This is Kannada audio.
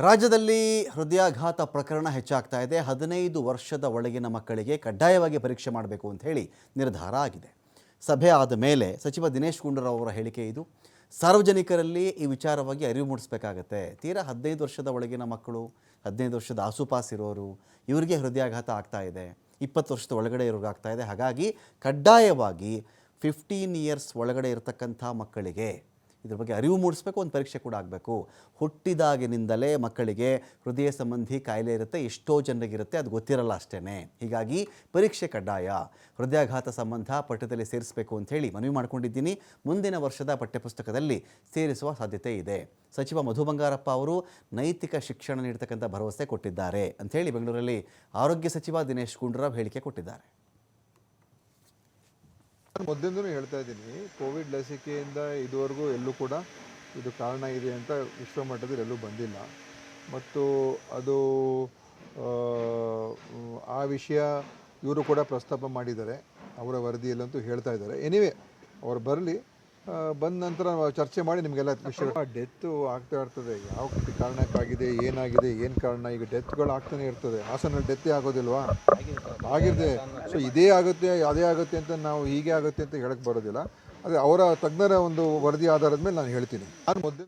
ರಾಜ್ಯದಲ್ಲಿ ಹೃದಯಾಘಾತ ಪ್ರಕರಣ ಹೆಚ್ಚಾಗ್ತಾ ಇದೆ. 15 ವರ್ಷದ ಒಳಗಿನ ಮಕ್ಕಳಿಗೆ ಕಡ್ಡಾಯವಾಗಿ ಪರೀಕ್ಷೆ ಮಾಡಬೇಕು ಅಂತ ಹೇಳಿ ನಿರ್ಧಾರ ಆಗಿದೆ. ಸಭೆ ಆದ ಮೇಲೆ ಸಚಿವ ದಿನೇಶ್ ಗುಂಡೂರಾವ್ ಅವರ ಹೇಳಿಕೆ ಇದು. ಸಾರ್ವಜನಿಕರಲ್ಲಿ ಈ ವಿಚಾರವಾಗಿ ಅರಿವು ಮೂಡಿಸಬೇಕಾಗತ್ತೆ. ತೀರಾ 15 ವರ್ಷದ ಒಳಗಿನ ಮಕ್ಕಳು, 15 ವರ್ಷದ ಆಸುಪಾಸಿರೋರು, ಇವರಿಗೆ ಹೃದಯಾಘಾತ ಆಗ್ತಾ ಇದೆ. 20 ವರ್ಷದ ಒಳಗಡೆ ಇರೋರಿಗೆ ಆಗ್ತಾ ಇದೆ. ಹಾಗಾಗಿ ಕಡ್ಡಾಯವಾಗಿ 15 ಇಯರ್ಸ್ ಒಳಗಡೆ ಇರತಕ್ಕಂಥ ಮಕ್ಕಳಿಗೆ ಇದ್ರ ಬಗ್ಗೆ ಅರಿವು ಮೂಡಿಸಬೇಕು. ಒಂದು ಪರೀಕ್ಷೆ ಕೂಡ ಆಗಬೇಕು. ಹುಟ್ಟಿದಾಗಿನಿಂದಲೇ ಮಕ್ಕಳಿಗೆ ಹೃದಯ ಸಂಬಂಧಿ ಕಾಯಿಲೆ ಇರುತ್ತೆ, ಎಷ್ಟೋ ಜನರಿಗಿರುತ್ತೆ, ಅದು ಗೊತ್ತಿರಲ್ಲ ಅಷ್ಟೇ. ಹೀಗಾಗಿ ಪರೀಕ್ಷೆ ಕಡ್ಡಾಯ. ಹೃದಯಾಘಾತ ಸಂಬಂಧ ಪಠ್ಯದಲ್ಲಿ ಸೇರಿಸಬೇಕು ಅಂಥೇಳಿ ಮನವಿ ಮಾಡ್ಕೊಂಡಿದ್ದೀನಿ. ಮುಂದಿನ ವರ್ಷದ ಪಠ್ಯಪುಸ್ತಕದಲ್ಲಿ ಸೇರಿಸುವ ಸಾಧ್ಯತೆ ಇದೆ. ಸಚಿವ ಮಧು ಬಂಗಾರಪ್ಪ ಅವರು ನೈತಿಕ ಶಿಕ್ಷಣ ನೀಡತಕ್ಕಂಥ ಭರವಸೆ ಕೊಟ್ಟಿದ್ದಾರೆ ಅಂಥೇಳಿ ಬೆಂಗಳೂರಲ್ಲಿ ಆರೋಗ್ಯ ಸಚಿವ ದಿನೇಶ್ ಗುಂಡೂರಾವ್ ಹೇಳಿಕೆ ಕೊಟ್ಟಿದ್ದಾರೆ. ಮೊದಲಿಂದಲೂ ಹೇಳ್ತಾ ಇದ್ದೀನಿ, ಕೋವಿಡ್ ಲಸಿಕೆಯಿಂದ ಇದುವರೆಗೂ ಎಲ್ಲೂ ಕೂಡ ಇದು ಕಾರಣ ಇದೆ ಅಂತ ವಿಶ್ವಮಟ್ಟದಲ್ಲಿ ಎಲ್ಲೂ ಬಂದಿಲ್ಲ. ಮತ್ತು ಅದು ಆ ವಿಷಯ ಇವರು ಕೂಡ ಪ್ರಸ್ತಾಪ ಮಾಡಿದ್ದಾರೆ, ಅವರ ವರದಿಯಲ್ಲಂತೂ ಹೇಳ್ತಾ ಇದ್ದಾರೆ. ಎನಿವೆ ಅವ್ರು ಬರಲಿ, ಬಂದ ನಂತರ ಚರ್ಚೆ ಮಾಡಿ ನಿಮಗೆಲ್ಲ ವಿಷಯ. ಡೆತ್ತು ಆಗ್ತಾ ಇರ್ತದೆ, ಯಾವ ಕಾರಣಕ್ಕಾಗಿದೆ, ಏನಾಗಿದೆ, ಏನು ಕಾರಣ. ಈಗ ಡೆತ್ಗಳು ಆಗ್ತಾನೆ ಇರ್ತದೆ. ಹಾಸನಲ್ಲಿ ಡೆತ್ತೇ ಆಗೋದಿಲ್ವಾ? ಆಗಿದೆ. ಸೊ ಇದೇ ಆಗುತ್ತೆ ಅದೇ ಆಗುತ್ತೆ ಅಂತ ನಾವು ಹೀಗೆ ಆಗುತ್ತೆ ಅಂತ ಹೇಳಕ್ಕೆ ಬರೋದಿಲ್ಲ. ಅದೇ ಅವರ ತಜ್ಞರ ಒಂದು ವರದಿ ಆಧಾರದ ಮೇಲೆ ನಾನು ಹೇಳ್ತೀನಿ. ನಾನು ಮೊದಲು